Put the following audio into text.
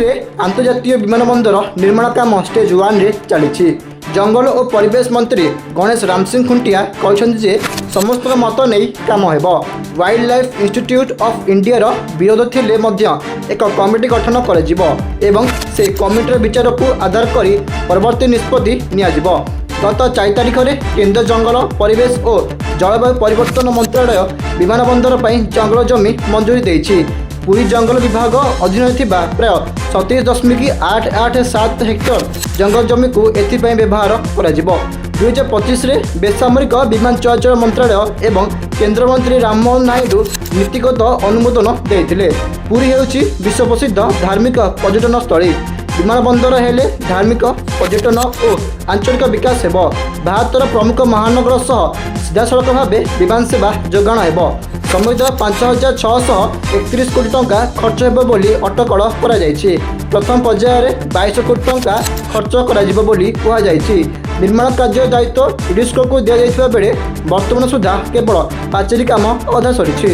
ପୁରୀରେ ଆନ୍ତର୍ଜାତୀୟ ବିମାନବନ୍ଦର ନିର୍ମାଣ କାମ ଷ୍ଟେଜ୍ 1ରେ ଚାଲିଛି। ଜଙ୍ଗଲ ଓ ପରିବେଶ ମନ୍ତ୍ରୀ ଗଣେଶ ରାମସିଂ ଖୁଣ୍ଟିଆ କହିଛନ୍ତି ଯେ ସମସ୍ତଙ୍କ ମତ ନେଇ କାମ ହେବ। ୱାଇଲ୍ଡ ଲାଇଫ୍ ଇନଷ୍ଟିଚ୍ୟୁଟ୍ ଅଫ୍ ଇଣ୍ଡିଆର ବିରୋଧ ଥିଲେ ମଧ୍ୟ ଏକ କମିଟି ଗଠନ କରାଯିବ ଏବଂ ସେ କମିଟିର ବିଚାରକୁ ଆଧାର କରି ପରବର୍ତ୍ତୀ ନିଷ୍ପତ୍ତି ନିଆଯିବ। ଗତ 4 ତାରିଖରେ କେନ୍ଦ୍ର ଜଙ୍ଗଲ ପରିବେଶ ଓ ଜଳବାୟୁ ପରିବର୍ତ୍ତନ ମନ୍ତ୍ରାଳୟ ବିମାନବନ୍ଦର ପାଇଁ ଜଙ୍ଗଲ ଜମି ମଞ୍ଜୁରୀ ଦେଇଛି। ପୁରୀ ଜଙ୍ଗଲ ବିଭାଗ ଅଧୀନରେ ଥିବା ପ୍ରାୟ 37.887 ହେକ୍ଟର ଜଙ୍ଗଲ ଜମିକୁ ଏଥିପାଇଁ ବ୍ୟବହାର କରାଯିବ। 2025ରେ ବେସାମରିକ ବିମାନ ଚଳାଚଳ ମନ୍ତ୍ରାଳୟ ଏବଂ କେନ୍ଦ୍ରମନ୍ତ୍ରୀ ରାମମୋହନ ନାଇଡୁ ନୀତିଗତ ଅନୁମୋଦନ ଦେଇଥିଲେ। ପୁରୀ ହେଉଛି ବିଶ୍ୱପ୍ରସିଦ୍ଧ ଧାର୍ମିକ ପର୍ଯ୍ୟଟନସ୍ଥଳୀ। ବିମାନବନ୍ଦର ହେଲେ ଧାର୍ମିକ ପର୍ଯ୍ୟଟନ ଓ ଆଞ୍ଚଳିକ ବିକାଶ ହେବ। ଭାରତର ପ୍ରମୁଖ ମହାନଗର ସହ ସିଧାସଳଖ ଭାବେ ବିମାନ ସେବା ଯୋଗାଣ ହେବ। ସମୁଦାୟ 5,631 କୋଟି ଟଙ୍କା ଖର୍ଚ୍ଚ ହେବ ବୋଲି ଅଟକଳ କରାଯାଇଛି। ପ୍ରଥମ ପର୍ଯ୍ୟାୟରେ 22 କୋଟି ଟଙ୍କା ଖର୍ଚ୍ଚ କରାଯିବ ବୋଲି କୁହାଯାଇଛି। ନିର୍ମାଣ କାର୍ଯ୍ୟ ଦାୟିତ୍ୱ ୟୁନେସ୍କୋକୁ ଦିଆଯାଇଥିବା ବେଳେ ବର୍ତ୍ତମାନ ସୁଦ୍ଧା କେବଳ ପାଚେରୀ କାମ ଅଧା ସରିଛି।